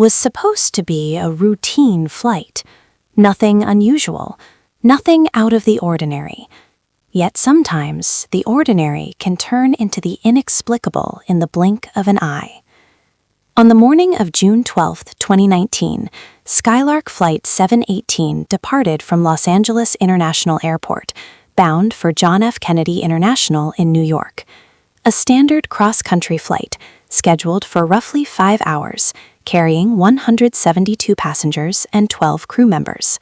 was supposed to be a routine flight. Nothing unusual, nothing out of the ordinary. Yet sometimes the ordinary can turn into the inexplicable in the blink of an eye. On the morning of June 12, 2019, Skylark Flight 718 departed from Los Angeles International Airport, bound for John F. Kennedy International in New York. A standard cross-country flight, scheduled for roughly 5 hours, carrying 172 passengers and 12 crew members.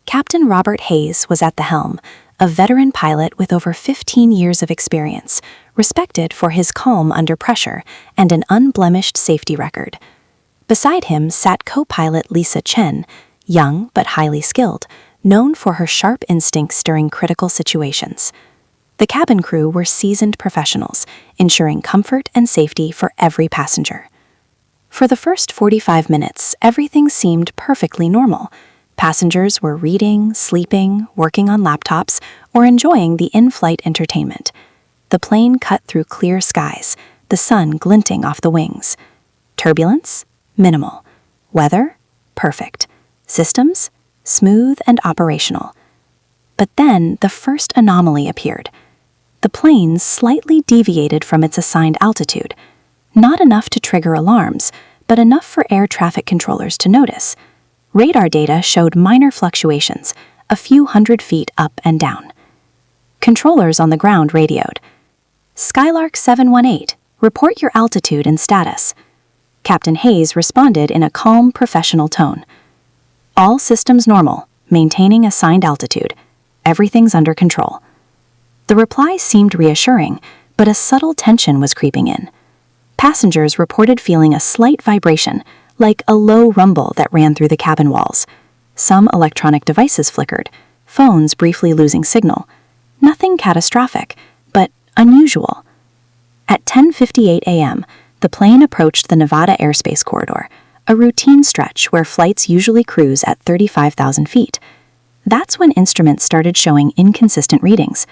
Captain Robert Hayes was at the helm, a veteran pilot with over 15 years of experience, respected for his calm under pressure and an unblemished safety record. Beside him sat co-pilot Lisa Chen, young but highly skilled, known for her sharp instincts during critical situations. The cabin crew were seasoned professionals, ensuring comfort and safety for every passenger. For the first 45 minutes, everything seemed perfectly normal. Passengers were reading, sleeping, working on laptops, or enjoying the in-flight entertainment. The plane cut through clear skies, the sun glinting off the wings. Turbulence? Minimal. Weather? Perfect. Systems? Smooth and operational. But then the first anomaly appeared. The plane slightly deviated from its assigned altitude. Not enough to trigger alarms, but enough for air traffic controllers to notice. Radar data showed minor fluctuations, a few hundred feet up and down. Controllers on the ground radioed, "Skylark 718, report your altitude and status." Captain Hayes responded in a calm, professional tone. "All systems normal, maintaining assigned altitude. Everything's under control." The reply seemed reassuring, but a subtle tension was creeping in. Passengers reported feeling a slight vibration, like a low rumble that ran through the cabin walls. Some electronic devices flickered, phones briefly losing signal. Nothing catastrophic, but unusual. At 10:58 a.m., the plane approached the Nevada airspace corridor, a routine stretch where flights usually cruise at 35,000 feet. That's when instruments started showing inconsistent readings.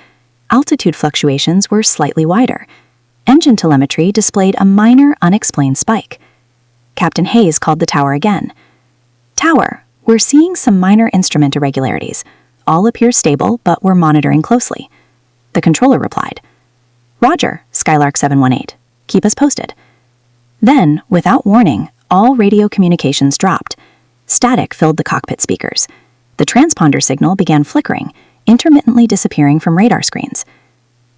Altitude fluctuations were slightly wider. Engine telemetry displayed a minor unexplained spike. Captain Hayes called the tower again. "Tower, we're seeing some minor instrument irregularities. All appear stable, but we're monitoring closely." The controller replied, "Roger, Skylark 718. Keep us posted." Then, without warning, all radio communications dropped. Static filled the cockpit speakers. The transponder signal began flickering, intermittently disappearing from radar screens.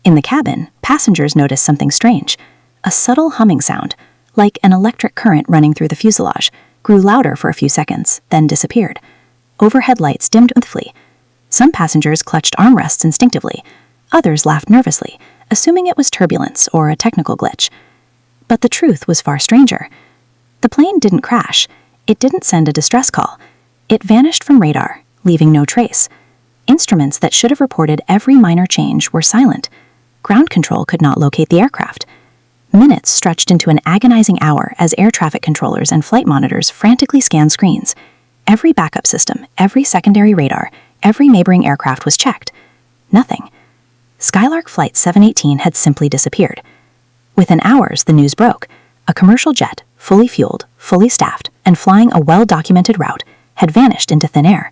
In the cabin, passengers noticed something strange. A subtle humming sound, like an electric current running through the fuselage, grew louder for a few seconds, then disappeared. Overhead lights dimmed swiftly. Some passengers clutched armrests instinctively. Others laughed nervously, assuming it was turbulence or a technical glitch. But the truth was far stranger. The plane didn't crash. It didn't send a distress call. It vanished from radar, leaving no trace. Instruments that should have reported every minor change were silent. Ground control could not locate the aircraft. Minutes stretched into an agonizing hour as air traffic controllers and flight monitors frantically scanned screens. Every backup system, every secondary radar, every neighboring aircraft was checked. Nothing. Skylark Flight 718 had simply disappeared. Within hours, the news broke. A commercial jet, fully fueled, fully staffed, and flying a well-documented route, had vanished into thin air.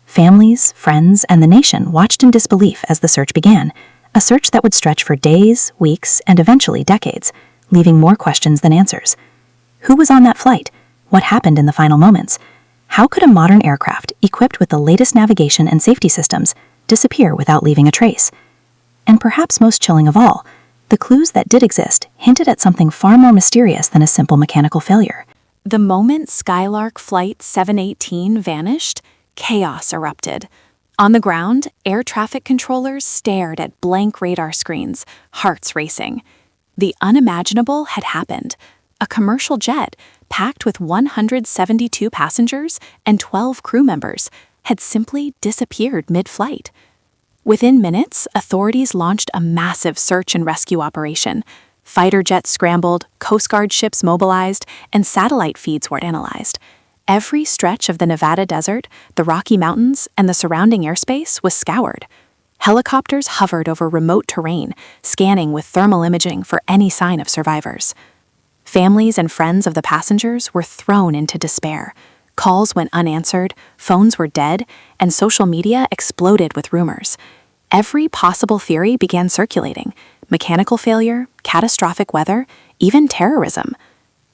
Families, friends, and the nation watched in disbelief as the search began, a search that would stretch for days, weeks, and eventually decades, leaving more questions than answers. Who was on that flight? What happened in the final moments? How could a modern aircraft, equipped with the latest navigation and safety systems, disappear without leaving a trace? And perhaps most chilling of all, the clues that did exist hinted at something far more mysterious than a simple mechanical failure. The moment Skylark Flight 718 vanished, chaos erupted. On the ground, air traffic controllers stared at blank radar screens, hearts racing. The unimaginable had happened. A commercial jet, packed with 172 passengers and 12 crew members, had simply disappeared mid-flight. Within minutes, authorities launched a massive search and rescue operation. Fighter jets scrambled, Coast Guard ships mobilized, and satellite feeds were analyzed. Every stretch of the Nevada desert, the Rocky Mountains, and the surrounding airspace was scoured. Helicopters hovered over remote terrain, scanning with thermal imaging for any sign of survivors. Families and friends of the passengers were thrown into despair. Calls went unanswered, phones were dead, and social media exploded with rumors. Every possible theory began circulating: mechanical failure, catastrophic weather, even terrorism.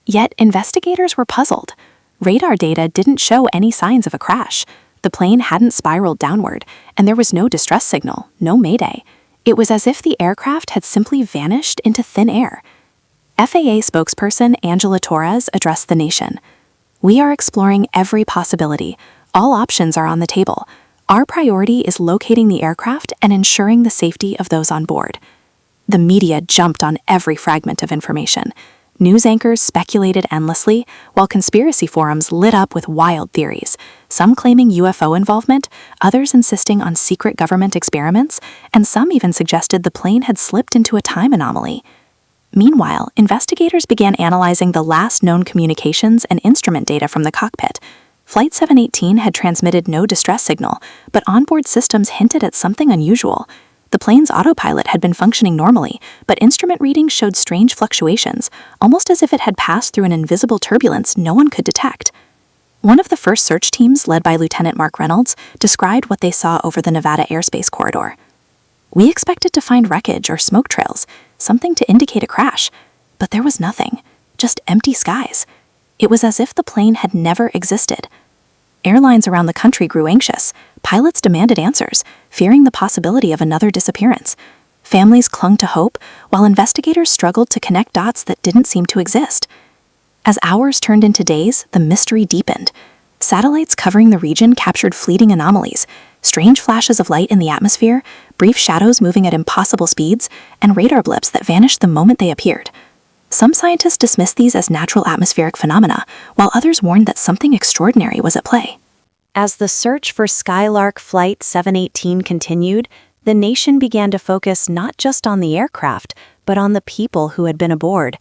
Yet investigators were puzzled. Radar data didn't show any signs of a crash. The plane hadn't spiraled downward, and there was no distress signal, no mayday. It was as if the aircraft had simply vanished into thin air. FAA spokesperson Angela Torres addressed the nation. "We are exploring every possibility. All options are on the table. Our priority is locating the aircraft and ensuring the safety of those on board." The media jumped on every fragment of information. News anchors speculated endlessly, while conspiracy forums lit up with wild theories, some claiming UFO involvement, others insisting on secret government experiments, and some even suggested the plane had slipped into a time anomaly. Meanwhile, investigators began analyzing the last known communications and instrument data from the cockpit. Flight 718 had transmitted no distress signal, but onboard systems hinted at something unusual. The plane's autopilot had been functioning normally, but instrument readings showed strange fluctuations, almost as if it had passed through an invisible turbulence no one could detect. One of the first search teams, led by Lieutenant Mark Reynolds, described what they saw over the Nevada airspace corridor. "We expected to find wreckage or smoke trails, something to indicate a crash, but there was nothing, just empty skies. It was as if the plane had never existed." Airlines around the country grew anxious. Pilots demanded answers, fearing the possibility of another disappearance. Families clung to hope, while investigators struggled to connect dots that didn't seem to exist. As hours turned into days, the mystery deepened. Satellites covering the region captured fleeting anomalies, strange flashes of light in the atmosphere, brief shadows moving at impossible speeds, and radar blips that vanished the moment they appeared. Some scientists dismissed these as natural atmospheric phenomena, while others warned that something extraordinary was at play. As the search for Skylark Flight 718 continued, the nation began to focus not just on the aircraft, but on the people who had been aboard.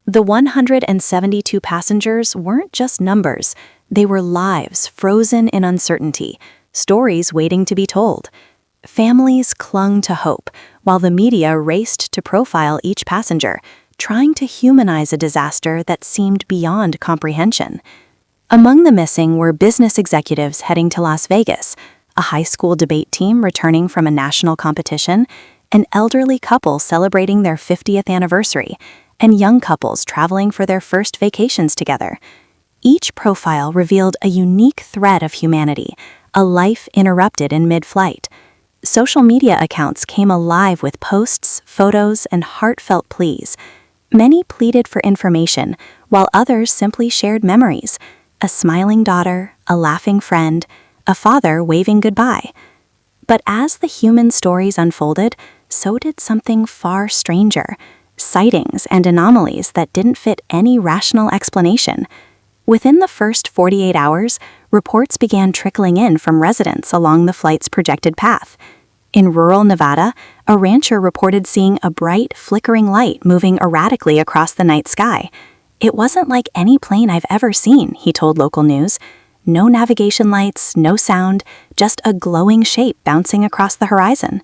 The 172 passengers weren't just numbers, they were lives frozen in uncertainty, stories waiting to be told. Families clung to hope, while the media raced to profile each passenger, trying to humanize a disaster that seemed beyond comprehension. Among the missing were business executives heading to Las Vegas, a high school debate team returning from a national competition, an elderly couple celebrating their 50th anniversary, and young couples traveling for their first vacations together. Each profile revealed a unique thread of humanity, a life interrupted in mid-flight. Social media accounts came alive with posts, photos, and heartfelt pleas. Many pleaded for information, while others simply shared memories: a smiling daughter, a laughing friend, a father waving goodbye. But as the human stories unfolded, so did something far stranger: sightings and anomalies that didn't fit any rational explanation. Within the first 48 hours, reports began trickling in from residents along the flight's projected path. In rural Nevada, a rancher reported seeing a bright, flickering light moving erratically across the night sky. "It wasn't like any plane I've ever seen," he told local news. "No navigation lights, no sound, just a glowing shape bouncing across the horizon."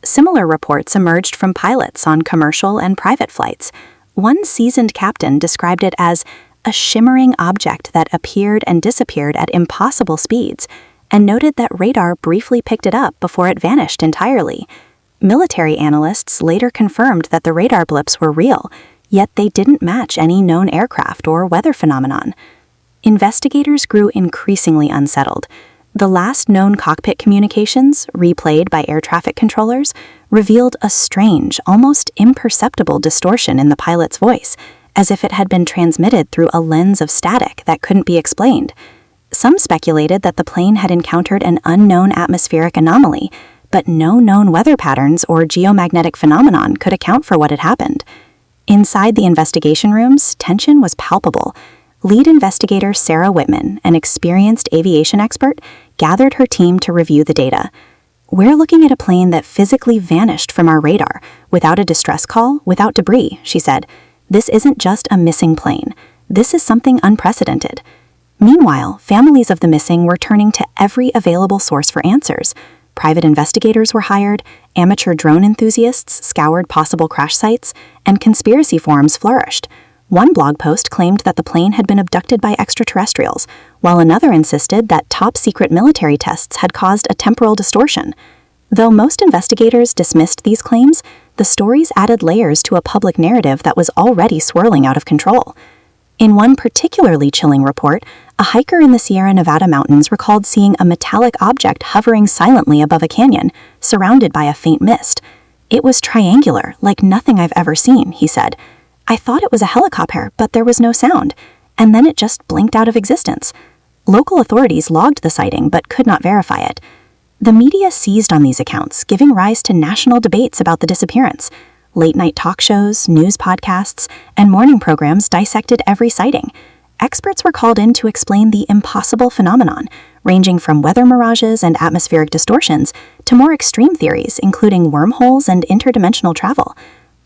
Similar reports emerged from pilots on commercial and private flights. One seasoned captain described it as a shimmering object that appeared and disappeared at impossible speeds, and noted that radar briefly picked it up before it vanished entirely. Military analysts later confirmed that the radar blips were real, yet they didn't match any known aircraft or weather phenomenon. Investigators grew increasingly unsettled. The last known cockpit communications, replayed by air traffic controllers, revealed a strange, almost imperceptible distortion in the pilot's voice, as if it had been transmitted through a lens of static that couldn't be explained. Some speculated that the plane had encountered an unknown atmospheric anomaly, but no known weather patterns or geomagnetic phenomenon could account for what had happened. Inside the investigation rooms, tension was palpable. Lead investigator Sarah Whitman, an experienced aviation expert, gathered her team to review the data. "We're looking at a plane that physically vanished from our radar, without a distress call, without debris," she said. "This isn't just a missing plane. This is something unprecedented." Meanwhile, families of the missing were turning to every available source for answers. Private investigators were hired, amateur drone enthusiasts scoured possible crash sites, and conspiracy forums flourished. One blog post claimed that the plane had been abducted by extraterrestrials, while another insisted that top-secret military tests had caused a temporal distortion. Though most investigators dismissed these claims, the stories added layers to a public narrative that was already swirling out of control. In one particularly chilling report, a hiker in the Sierra Nevada mountains recalled seeing a metallic object hovering silently above a canyon, surrounded by a faint mist. "It was triangular, like nothing I've ever seen," he said. "I thought it was a helicopter, but there was no sound, and then it just blinked out of existence." Local authorities logged the sighting but could not verify it. The media seized on these accounts, giving rise to national debates about the disappearance. Late-night talk shows, news podcasts, and morning programs dissected every sighting. Experts were called in to explain the impossible phenomenon, ranging from weather mirages and atmospheric distortions to more extreme theories, including wormholes and interdimensional travel.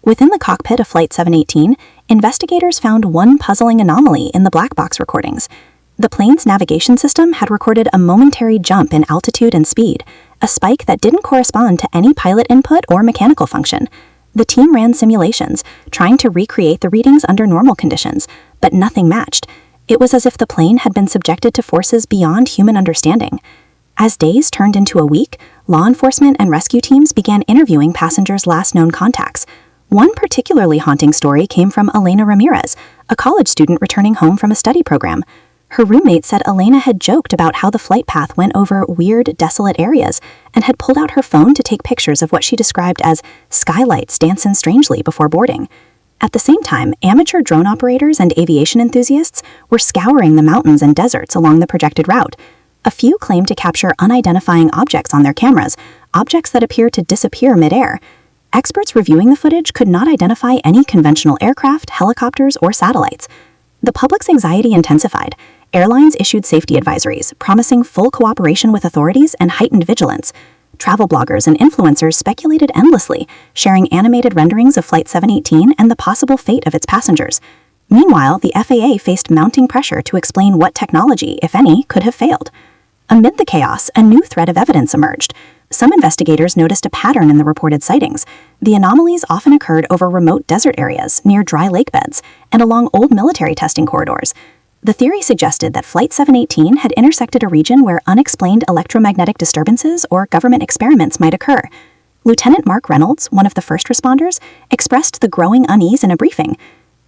Within the cockpit of Flight 718, investigators found one puzzling anomaly in the black box recordings. The plane's navigation system had recorded a momentary jump in altitude and speed, a spike that didn't correspond to any pilot input or mechanical function. The team ran simulations, trying to recreate the readings under normal conditions, but nothing matched. It was as if the plane had been subjected to forces beyond human understanding. As days turned into a week, law enforcement and rescue teams began interviewing passengers' last known contacts. One particularly haunting story came from Elena Ramirez, a college student returning home from a study program. Her roommate said Elena had joked about how the flight path went over weird, desolate areas and had pulled out her phone to take pictures of what she described as skylights dancing strangely before boarding. At the same time, amateur drone operators and aviation enthusiasts were scouring the mountains and deserts along the projected route. A few claimed to capture unidentifying objects on their cameras, objects that appear to disappear midair. Experts reviewing the footage could not identify any conventional aircraft, helicopters, or satellites. The public's anxiety intensified. Airlines issued safety advisories, promising full cooperation with authorities and heightened vigilance. Travel bloggers and influencers speculated endlessly, sharing animated renderings of Flight 718 and the possible fate of its passengers. Meanwhile, the FAA faced mounting pressure to explain what technology, if any, could have failed. Amid the chaos, a new thread of evidence emerged. Some investigators noticed a pattern in the reported sightings. The anomalies often occurred over remote desert areas, near dry lake beds, and along old military testing corridors. The theory suggested that Flight 718 had intersected a region where unexplained electromagnetic disturbances or government experiments might occur. Lieutenant Mark Reynolds, one of the first responders, expressed the growing unease in a briefing.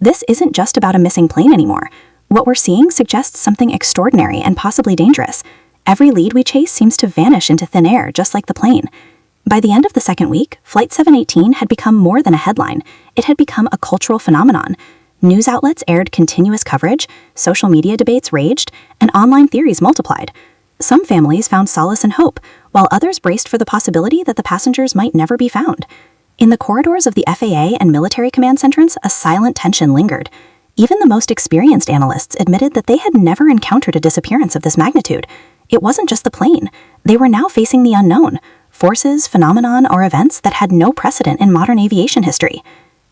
"This isn't just about a missing plane anymore. What we're seeing suggests something extraordinary and possibly dangerous. Every lead we chase seems to vanish into thin air, just like the plane." By the end of the second week, Flight 718 had become more than a headline. It had become a cultural phenomenon. News outlets aired continuous coverage, social media debates raged, and online theories multiplied. Some families found solace and hope, while others braced for the possibility that the passengers might never be found. In the corridors of the FAA and military command centers, a silent tension lingered. Even the most experienced analysts admitted that they had never encountered a disappearance of this magnitude. It wasn't just the plane. They were now facing the unknown, forces, phenomenon, or events that had no precedent in modern aviation history.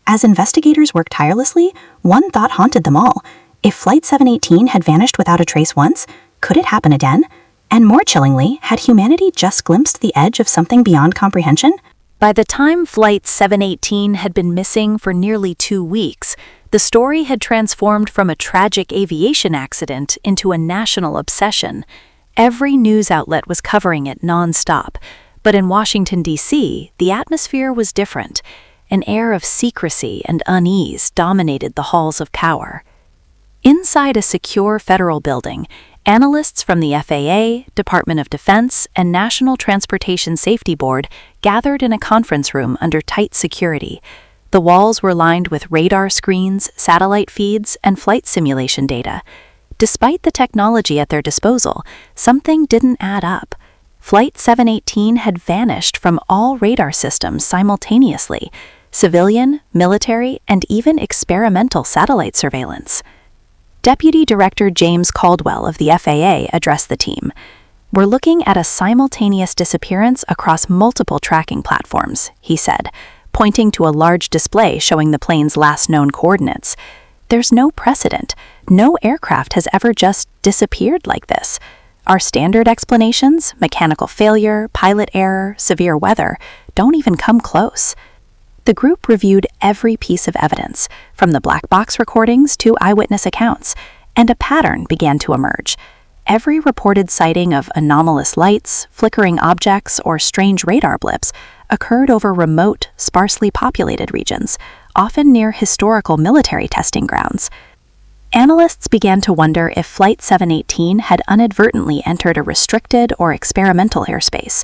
As investigators worked tirelessly, one thought haunted them all. If Flight 718 had vanished without a trace once, could it happen again? And more chillingly, had humanity just glimpsed the edge of something beyond comprehension? By the time Flight 718 had been missing for nearly 2 weeks, the story had transformed from a tragic aviation accident into a national obsession. Every news outlet was covering it nonstop, but in Washington, D.C., the atmosphere was different. An air of secrecy and unease dominated the halls of power. Inside a secure federal building, analysts from the FAA, Department of Defense, and National Transportation Safety Board gathered in a conference room under tight security. The walls were lined with radar screens, satellite feeds, and flight simulation data. Despite the technology at their disposal, something didn't add up. Flight 718 had vanished from all radar systems simultaneously: civilian, military, and even experimental satellite surveillance. Deputy Director James Caldwell of the FAA addressed the team. "We're looking at a simultaneous disappearance across multiple tracking platforms," he said, pointing to a large display showing the plane's last known coordinates. "There's no precedent. No aircraft has ever just disappeared like this. Our standard explanations, mechanical failure, pilot error, severe weather, don't even come close." The group reviewed every piece of evidence, from the black box recordings to eyewitness accounts, and a pattern began to emerge. Every reported sighting of anomalous lights, flickering objects, or strange radar blips occurred over remote, sparsely populated regions, often near historical military testing grounds. Analysts began to wonder if Flight 718 had inadvertently entered a restricted or experimental airspace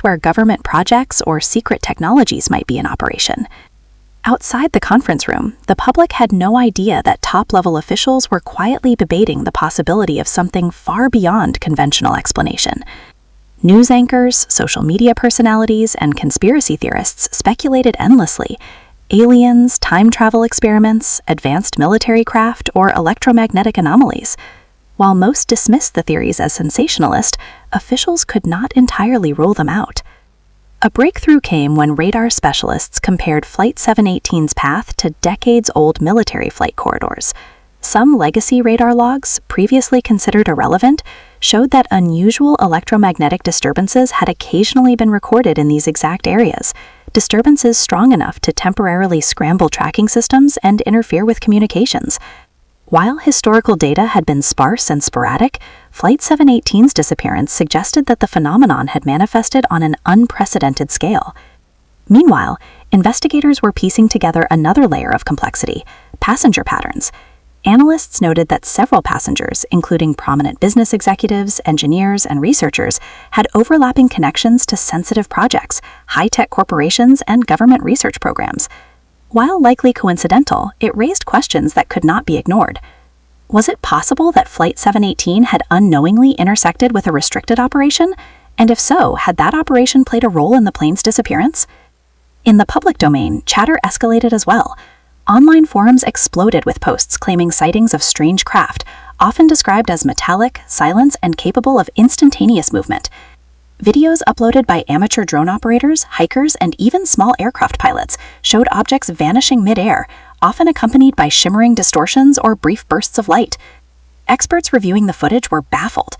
where government projects or secret technologies might be in operation. Outside the conference room, the public had no idea that top-level officials were quietly debating the possibility of something far beyond conventional explanation. News anchors, social media personalities, and conspiracy theorists speculated endlessly. Aliens, time travel experiments, advanced military craft, or electromagnetic anomalies. While most dismissed the theories as sensationalist, officials could not entirely rule them out. A breakthrough came when radar specialists compared Flight 718's path to decades-old military flight corridors. Some legacy radar logs, previously considered irrelevant, showed that unusual electromagnetic disturbances had occasionally been recorded in these exact areas, disturbances strong enough to temporarily scramble tracking systems and interfere with communications. While historical data had been sparse and sporadic, Flight 718's disappearance suggested that the phenomenon had manifested on an unprecedented scale. Meanwhile, investigators were piecing together another layer of complexity: passenger patterns. Analysts noted that several passengers, including prominent business executives, engineers, and researchers, had overlapping connections to sensitive projects, high-tech corporations, and government research programs. While likely coincidental, it raised questions that could not be ignored. Was it possible that Flight 718 had unknowingly intersected with a restricted operation? And if so, had that operation played a role in the plane's disappearance? In the public domain, chatter escalated as well. Online forums exploded with posts claiming sightings of strange craft, often described as metallic, silent, and capable of instantaneous movement. Videos uploaded by amateur drone operators, hikers, and even small aircraft pilots showed objects vanishing mid-air, often accompanied by shimmering distortions or brief bursts of light. Experts reviewing the footage were baffled.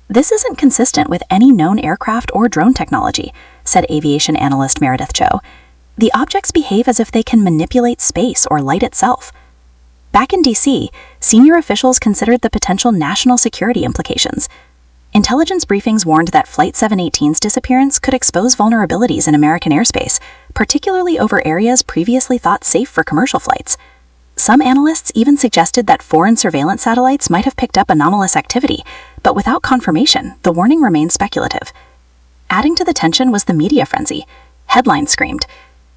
"This isn't consistent with any known aircraft or drone technology," said aviation analyst Meredith Cho. "The objects behave as if they can manipulate space or light itself." Back in D.C., senior officials considered the potential national security implications. Intelligence briefings warned that Flight 718's disappearance could expose vulnerabilities in American airspace, particularly over areas previously thought safe for commercial flights. Some analysts even suggested that foreign surveillance satellites might have picked up anomalous activity, but without confirmation, the warning remained speculative. Adding to the tension was the media frenzy. Headlines screamed,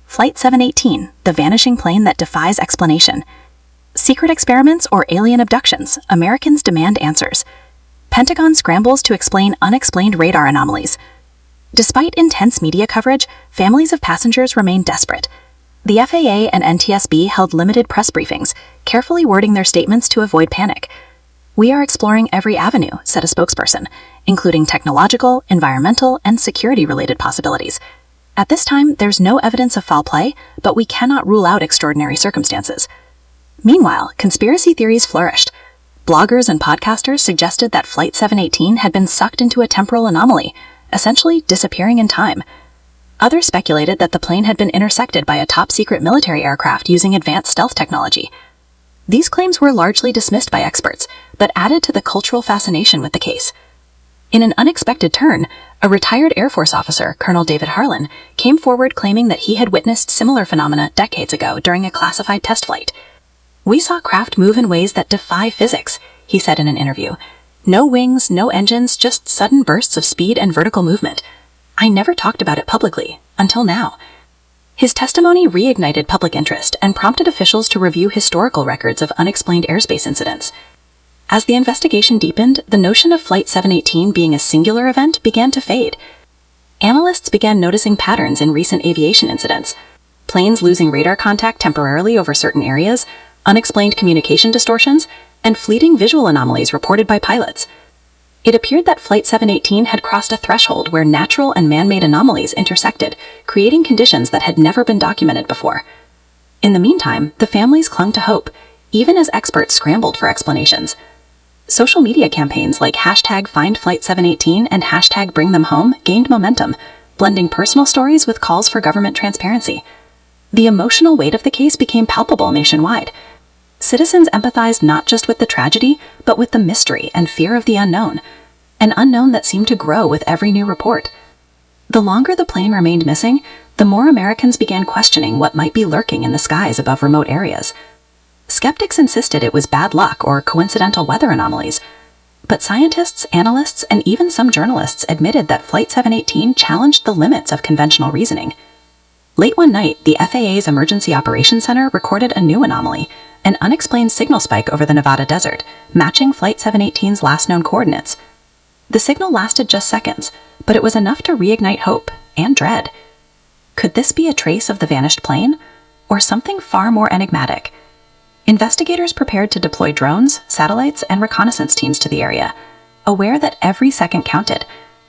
"Flight 718, the vanishing plane that defies explanation." "Secret experiments or alien abductions, Americans demand answers." "Pentagon scrambles to explain unexplained radar anomalies." Despite intense media coverage, families of passengers remained desperate. The FAA and NTSB held limited press briefings, carefully wording their statements to avoid panic. "We are exploring every avenue," said a spokesperson, "including technological, environmental, and security-related possibilities. At this time, there's no evidence of foul play, but we cannot rule out extraordinary circumstances." Meanwhile, conspiracy theories flourished. Bloggers and podcasters suggested that Flight 718 had been sucked into a temporal anomaly, essentially disappearing in time. Others speculated that the plane had been intersected by a top-secret military aircraft using advanced stealth technology. These claims were largely dismissed by experts, but added to the cultural fascination with the case. In an unexpected turn, a retired Air Force officer, Colonel David Harlan, came forward claiming that he had witnessed similar phenomena decades ago during a classified test flight. "We saw craft move in ways that defy physics," he said in an interview. "No wings, no engines, just sudden bursts of speed and vertical movement. I never talked about it publicly, until now." His testimony reignited public interest and prompted officials to review historical records of unexplained airspace incidents. As the investigation deepened, the notion of Flight 718 being a singular event began to fade. Analysts began noticing patterns in recent aviation incidents: planes losing radar contact temporarily over certain areas, unexplained communication distortions, and fleeting visual anomalies reported by pilots. It appeared that Flight 718 had crossed a threshold where natural and man-made anomalies intersected, creating conditions that had never been documented before. In the meantime, the families clung to hope, even as experts scrambled for explanations. Social media campaigns like #FindFlight718 and #BringThemHome gained momentum, blending personal stories with calls for government transparency. The emotional weight of the case became palpable nationwide. Citizens empathized not just with the tragedy, but with the mystery and fear of the unknown, an unknown that seemed to grow with every new report. The longer the plane remained missing, the more Americans began questioning what might be lurking in the skies above remote areas. Skeptics insisted it was bad luck or coincidental weather anomalies, but scientists, analysts, and even some journalists admitted that Flight 718 challenged the limits of conventional reasoning. Late one night, the FAA's Emergency Operations Center recorded a new anomaly, an unexplained signal spike over the Nevada desert, matching Flight 718's last known coordinates. The signal lasted just seconds, but it was enough to reignite hope and dread. Could this be a trace of the vanished plane, or something far more enigmatic? Investigators prepared to deploy drones, satellites, and reconnaissance teams to the area, aware that every second counted,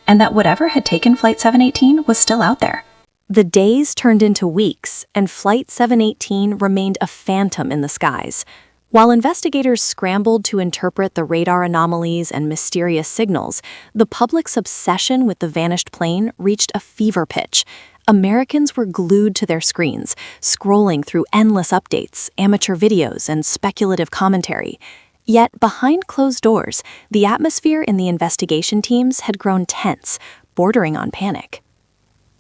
and that whatever had taken Flight 718 was still out there. The days turned into weeks, and Flight 718 remained a phantom in the skies. While investigators scrambled to interpret the radar anomalies and mysterious signals, the public's obsession with the vanished plane reached a fever pitch. Americans were glued to their screens, scrolling through endless updates, amateur videos, and speculative commentary. Yet, behind closed doors, the atmosphere in the investigation teams had grown tense, bordering on panic.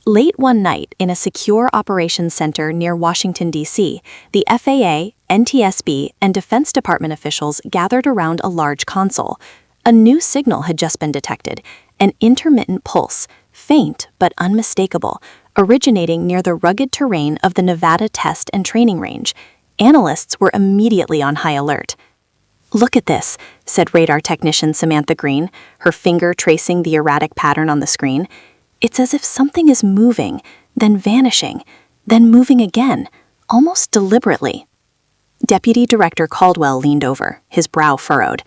Late one night, in a secure operations center near Washington, D.C., the FAA, NTSB, and Defense Department officials gathered around a large console. A new signal had just been detected, an intermittent pulse, faint but unmistakable, originating near the rugged terrain of the Nevada Test and Training Range. Analysts were immediately on high alert. "Look at this," said radar technician Samantha Green, her finger tracing the erratic pattern on the screen. "It's as if something is moving, then vanishing, then moving again, almost deliberately." Deputy Director Caldwell leaned over, his brow furrowed.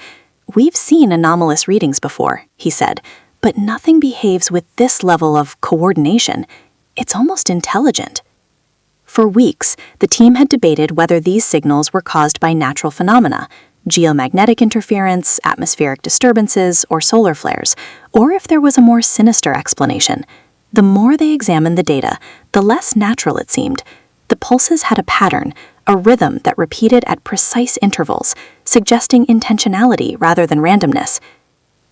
"We've seen anomalous readings before," he said, "but nothing behaves with this level of coordination. It's almost intelligent." For weeks, the team had debated whether these signals were caused by natural phenomena, geomagnetic interference, atmospheric disturbances, or solar flares, or if there was a more sinister explanation. The more they examined the data, the less natural it seemed. The pulses had a pattern, a rhythm that repeated at precise intervals, suggesting intentionality rather than randomness.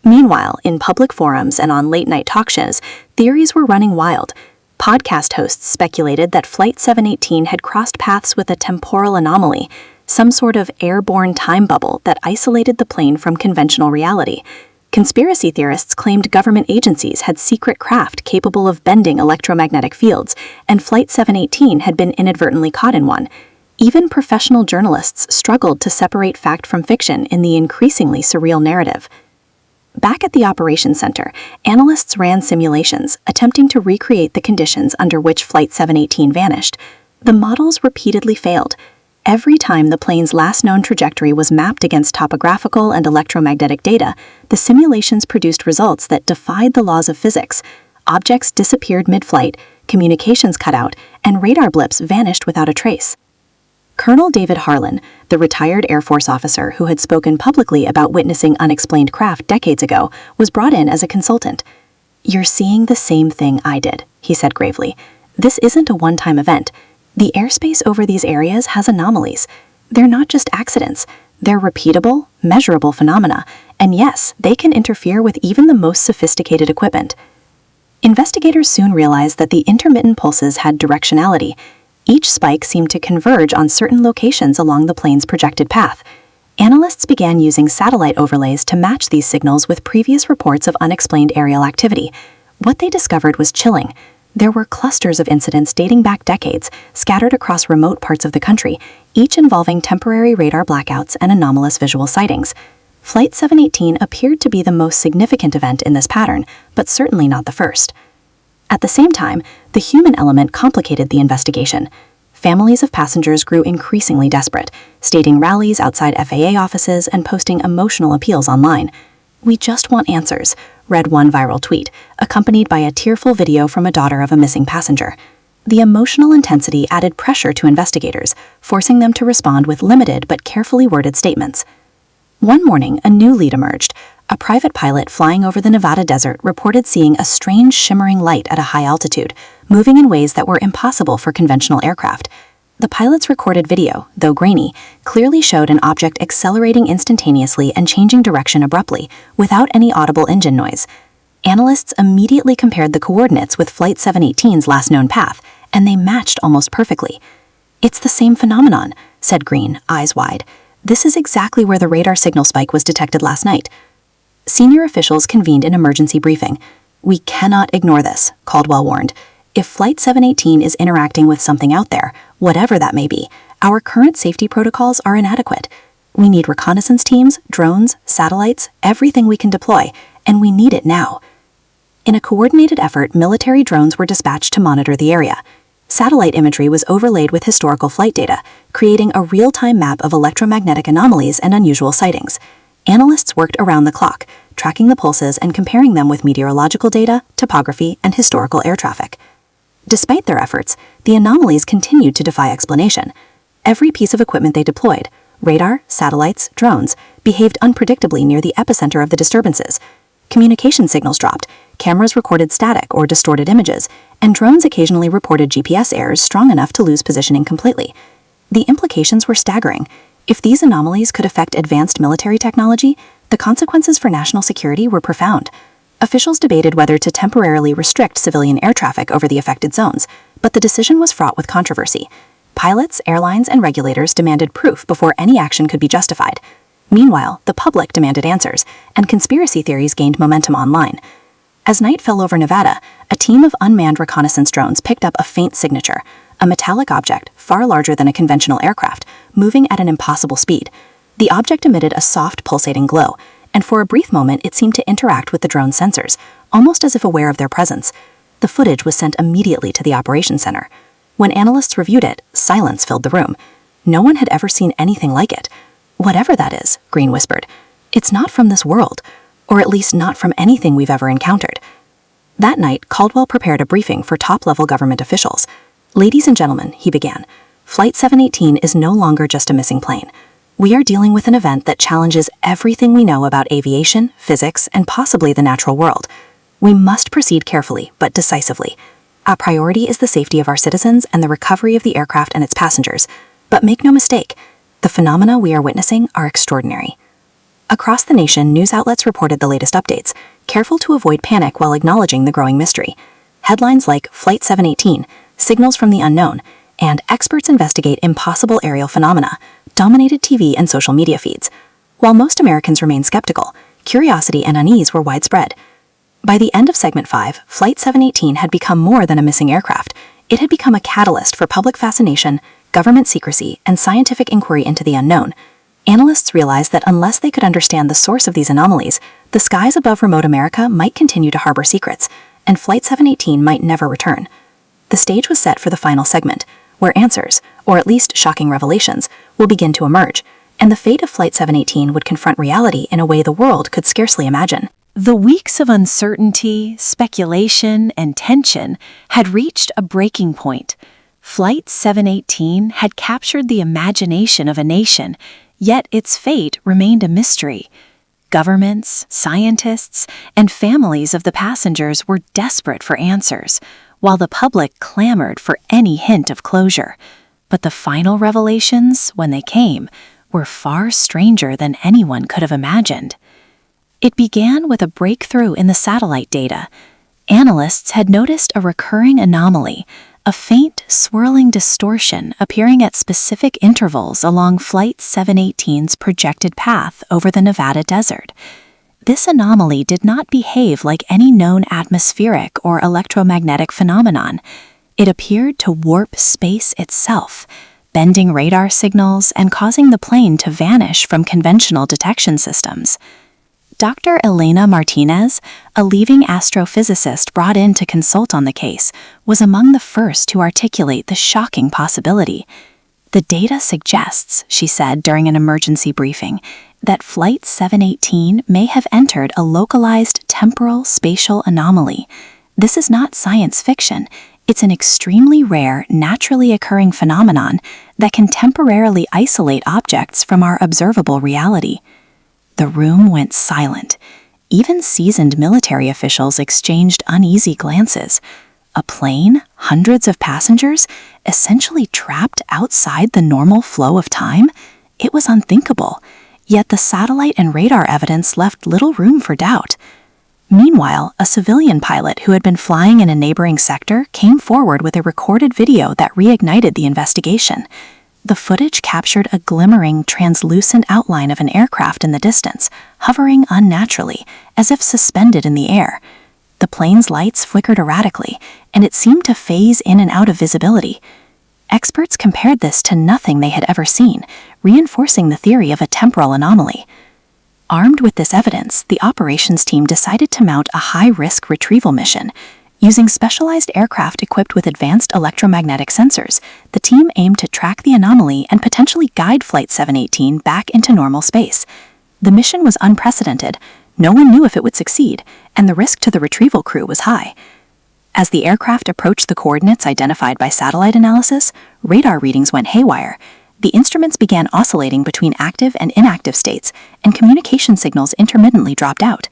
Meanwhile, in public forums and on late-night talk shows, theories were running wild. Podcast hosts speculated that Flight 718 had crossed paths with a temporal anomaly, some sort of airborne time bubble that isolated the plane from conventional reality. Conspiracy theorists claimed government agencies had secret craft capable of bending electromagnetic fields, and Flight 718 had been inadvertently caught in one. Even professional journalists struggled to separate fact from fiction in the increasingly surreal narrative. Back at the Operations Center, analysts ran simulations, attempting to recreate the conditions under which Flight 718 vanished. The models repeatedly failed. Every time the plane's last known trajectory was mapped against topographical and electromagnetic data, the simulations produced results that defied the laws of physics. Objects disappeared mid-flight, communications cut out, and radar blips vanished without a trace. Colonel David Harlan, the retired Air Force officer who had spoken publicly about witnessing unexplained craft decades ago, was brought in as a consultant. "You're seeing the same thing I did," he said gravely. "This isn't a one-time event. The airspace over these areas has anomalies. They're not just accidents. They're repeatable, measurable phenomena, and yes, they can interfere with even the most sophisticated equipment." Investigators soon realized that the intermittent pulses had directionality. Each spike seemed to converge on certain locations along the plane's projected path. Analysts began using satellite overlays to match these signals with previous reports of unexplained aerial activity. What they discovered was chilling. There were clusters of incidents dating back decades, scattered across remote parts of the country, each involving temporary radar blackouts and anomalous visual sightings. Flight 718 appeared to be the most significant event in this pattern, but certainly not the first. At the same time, the human element complicated the investigation. Families of passengers grew increasingly desperate, staging rallies outside FAA offices and posting emotional appeals online. "We just want answers," read one viral tweet, accompanied by a tearful video from a daughter of a missing passenger. The emotional intensity added pressure to investigators, forcing them to respond with limited but carefully worded statements. One morning, a new lead emerged. A private pilot flying over the Nevada desert reported seeing a strange shimmering light at a high altitude, moving in ways that were impossible for conventional aircraft. The pilot's recorded video, though grainy, clearly showed an object accelerating instantaneously and changing direction abruptly, without any audible engine noise. Analysts immediately compared the coordinates with Flight 718's last known path, and they matched almost perfectly. "It's the same phenomenon," said Green, eyes wide. "This is exactly where the radar signal spike was detected last night." Senior officials convened an emergency briefing. "We cannot ignore this," Caldwell warned. "If Flight 718 is interacting with something out there, whatever that may be, our current safety protocols are inadequate. We need reconnaissance teams, drones, satellites, everything we can deploy, and we need it now." In a coordinated effort, military drones were dispatched to monitor the area. Satellite imagery was overlaid with historical flight data, creating a real-time map of electromagnetic anomalies and unusual sightings. Analysts worked around the clock, tracking the pulses and comparing them with meteorological data, topography, and historical air traffic. Despite their efforts, the anomalies continued to defy explanation. Every piece of equipment they deployed, radar, satellites, drones, behaved unpredictably near the epicenter of the disturbances. Communication signals dropped, cameras recorded static or distorted images, and drones occasionally reported GPS errors strong enough to lose positioning completely. The implications were staggering. If these anomalies could affect advanced military technology, the consequences for national security were profound. Officials debated whether to temporarily restrict civilian air traffic over the affected zones, but the decision was fraught with controversy. Pilots, airlines, and regulators demanded proof before any action could be justified. Meanwhile, the public demanded answers, and conspiracy theories gained momentum online. As night fell over Nevada, a team of unmanned reconnaissance drones picked up a faint signature, a metallic object far larger than a conventional aircraft, moving at an impossible speed. The object emitted a soft, pulsating glow, and for a brief moment it seemed to interact with the drone's sensors, almost as if aware of their presence. The footage was sent immediately to the operations center. When analysts reviewed it, silence filled the room. No one had ever seen anything like it. "Whatever that is," Green whispered, "it's not from this world, or at least not from anything we've ever encountered." That night, Caldwell prepared a briefing for top-level government officials. "Ladies and gentlemen," he began, "Flight 718 is no longer just a missing plane. We are dealing with an event that challenges everything we know about aviation, physics, and possibly the natural world. We must proceed carefully, but decisively. Our priority is the safety of our citizens and the recovery of the aircraft and its passengers. But make no mistake, the phenomena we are witnessing are extraordinary." Across the nation, news outlets reported the latest updates, careful to avoid panic while acknowledging the growing mystery. Headlines like Flight 718, Signals from the Unknown, and Experts Investigate Impossible Aerial Phenomena dominated TV and social media feeds. While most Americans remained skeptical, curiosity and unease were widespread. By the end of Segment 5, Flight 718 had become more than a missing aircraft. It had become a catalyst for public fascination, government secrecy, and scientific inquiry into the unknown. Analysts realized that unless they could understand the source of these anomalies, the skies above remote America might continue to harbor secrets, and Flight 718 might never return. The stage was set for the final segment, where answers, or at least shocking revelations, will begin to emerge, and the fate of Flight 718 would confront reality in a way the world could scarcely imagine. The weeks of uncertainty, speculation, and tension had reached a breaking point. Flight 718 had captured the imagination of a nation, yet its fate remained a mystery. Governments, scientists, and families of the passengers were desperate for answers, while the public clamored for any hint of closure. But the final revelations, when they came, were far stranger than anyone could have imagined. It began with a breakthrough in the satellite data. Analysts had noticed a recurring anomaly, a faint, swirling distortion appearing at specific intervals along Flight 718's projected path over the Nevada desert. This anomaly did not behave like any known atmospheric or electromagnetic phenomenon. It appeared to warp space itself, bending radar signals and causing the plane to vanish from conventional detection systems. Dr. Elena Martinez, a leading astrophysicist brought in to consult on the case, was among the first to articulate the shocking possibility. "The data suggests," she said during an emergency briefing, "that Flight 718 may have entered a localized temporal spatial anomaly. This is not science fiction. It's an extremely rare, naturally occurring phenomenon that can temporarily isolate objects from our observable reality." The room went silent. Even seasoned military officials exchanged uneasy glances. A plane, hundreds of passengers, essentially trapped outside the normal flow of time? It was unthinkable, yet the satellite and radar evidence left little room for doubt. Meanwhile, a civilian pilot who had been flying in a neighboring sector came forward with a recorded video that reignited the investigation. The footage captured a glimmering, translucent outline of an aircraft in the distance, hovering unnaturally, as if suspended in the air. The plane's lights flickered erratically, and it seemed to phase in and out of visibility. Experts compared this to nothing they had ever seen, reinforcing the theory of a temporal anomaly. Armed with this evidence, the operations team decided to mount a high-risk retrieval mission. Using specialized aircraft equipped with advanced electromagnetic sensors, the team aimed to track the anomaly and potentially guide Flight 718 back into normal space. The mission was unprecedented. No one knew if it would succeed, and the risk to the retrieval crew was high. As the aircraft approached the coordinates identified by satellite analysis, radar readings went haywire. The instruments began oscillating between active and inactive states, and communication signals intermittently dropped out.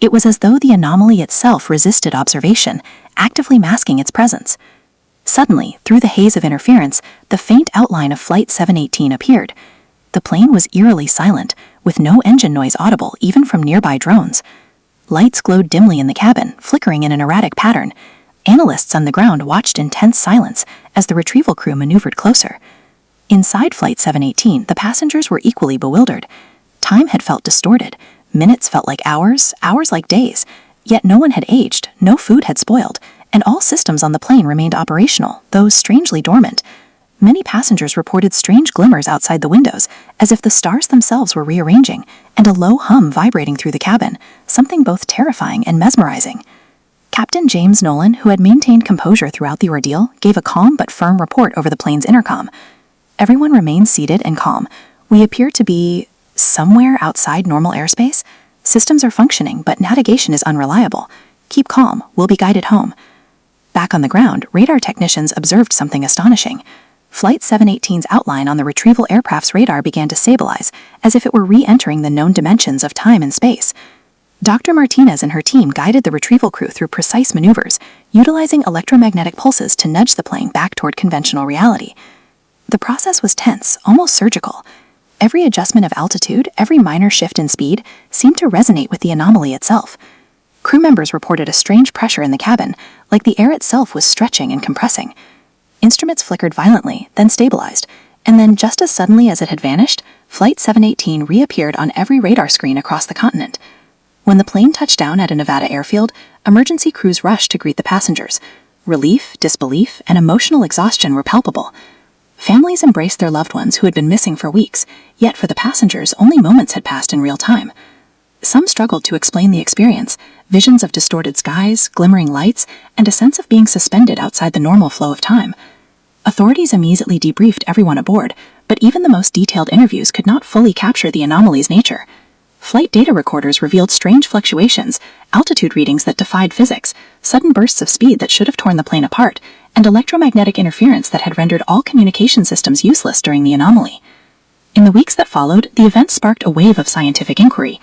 It was as though the anomaly itself resisted observation, actively masking its presence. Suddenly, through the haze of interference, the faint outline of Flight 718 appeared. The plane was eerily silent, with no engine noise audible even from nearby drones. Lights glowed dimly in the cabin, flickering in an erratic pattern. Analysts on the ground watched in tense silence as the retrieval crew maneuvered closer. Inside Flight 718, the passengers were equally bewildered. Time had felt distorted. Minutes felt like hours, hours like days. Yet no one had aged, no food had spoiled, and all systems on the plane remained operational, though strangely dormant. Many passengers reported strange glimmers outside the windows, as if the stars themselves were rearranging, and a low hum vibrating through the cabin, something both terrifying and mesmerizing. Captain James Nolan, who had maintained composure throughout the ordeal, gave a calm but firm report over the plane's intercom. Everyone remains seated and calm. We appear to be somewhere outside normal airspace. Systems are functioning, but navigation is unreliable. Keep calm, we'll be guided home. Back on the ground, radar technicians observed something astonishing. Flight 718's outline on the retrieval aircraft's radar began to stabilize, as if it were re-entering the known dimensions of time and space. Dr. Martinez and her team guided the retrieval crew through precise maneuvers, utilizing electromagnetic pulses to nudge the plane back toward conventional reality. The process was tense, almost surgical. Every adjustment of altitude, every minor shift in speed, seemed to resonate with the anomaly itself. Crew members reported a strange pressure in the cabin, like the air itself was stretching and compressing. Instruments flickered violently, then stabilized, and then just as suddenly as it had vanished, Flight 718 reappeared on every radar screen across the continent. When the plane touched down at a Nevada airfield, emergency crews rushed to greet the passengers. Relief, disbelief, and emotional exhaustion were palpable. Families embraced their loved ones who had been missing for weeks, yet for the passengers, only moments had passed in real time. Some struggled to explain the experience, visions of distorted skies, glimmering lights, and a sense of being suspended outside the normal flow of time. Authorities immediately debriefed everyone aboard, but even the most detailed interviews could not fully capture the anomaly's nature. Flight data recorders revealed strange fluctuations, altitude readings that defied physics, sudden bursts of speed that should have torn the plane apart, and electromagnetic interference that had rendered all communication systems useless during the anomaly. In the weeks that followed, the event sparked a wave of scientific inquiry.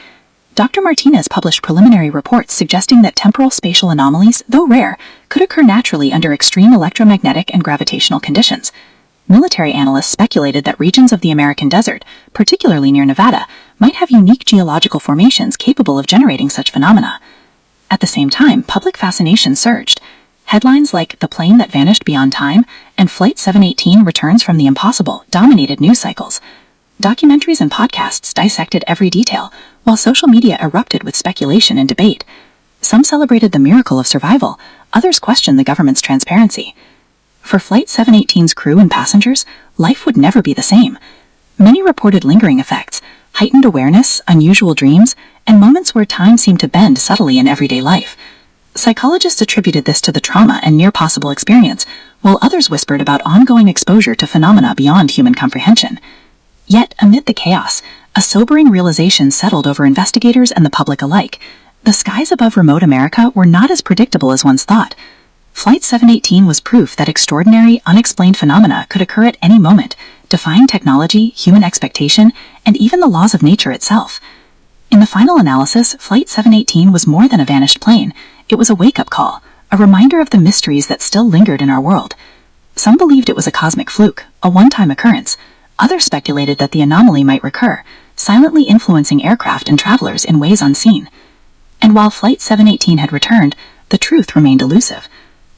Dr. Martinez published preliminary reports suggesting that temporal spatial anomalies, though rare, could occur naturally under extreme electromagnetic and gravitational conditions. Military analysts speculated that regions of the American desert, particularly near Nevada, might have unique geological formations capable of generating such phenomena. At the same time, public fascination surged. Headlines like "The Plane That Vanished Beyond Time" and "Flight 718 Returns from the Impossible" dominated news cycles. Documentaries and podcasts dissected every detail, while social media erupted with speculation and debate. Some celebrated the miracle of survival, others questioned the government's transparency. For Flight 718's crew and passengers, life would never be the same. Many reported lingering effects, heightened awareness, unusual dreams, and moments where time seemed to bend subtly in everyday life. Psychologists attributed this to the trauma and near-possible experience, while others whispered about ongoing exposure to phenomena beyond human comprehension. Yet, amid the chaos, a sobering realization settled over investigators and the public alike. The skies above remote America were not as predictable as once thought. Flight 718 was proof that extraordinary, unexplained phenomena could occur at any moment, defying technology, human expectation, and even the laws of nature itself. In the final analysis, Flight 718 was more than a vanished plane. It was a wake-up call, a reminder of the mysteries that still lingered in our world. Some believed it was a cosmic fluke, a one-time occurrence. Others speculated that the anomaly might recur, silently influencing aircraft and travelers in ways unseen. And while Flight 718 had returned, the truth remained elusive.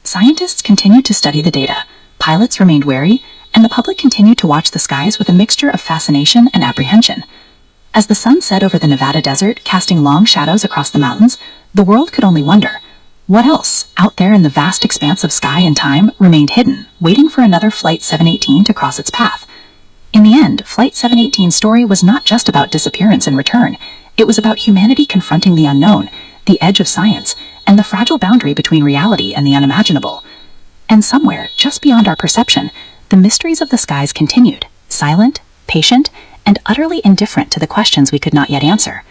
Scientists continued to study the data, pilots remained wary, and the public continued to watch the skies with a mixture of fascination and apprehension. As the sun set over the Nevada desert, casting long shadows across the mountains, the world could only wonder, what else, out there in the vast expanse of sky and time, remained hidden, waiting for another Flight 718 to cross its path? In the end, Flight 718's story was not just about disappearance and return. It was about humanity confronting the unknown, the edge of science, and the fragile boundary between reality and the unimaginable. And somewhere, just beyond our perception, the mysteries of the skies continued, silent, patient, and utterly indifferent to the questions we could not yet answer.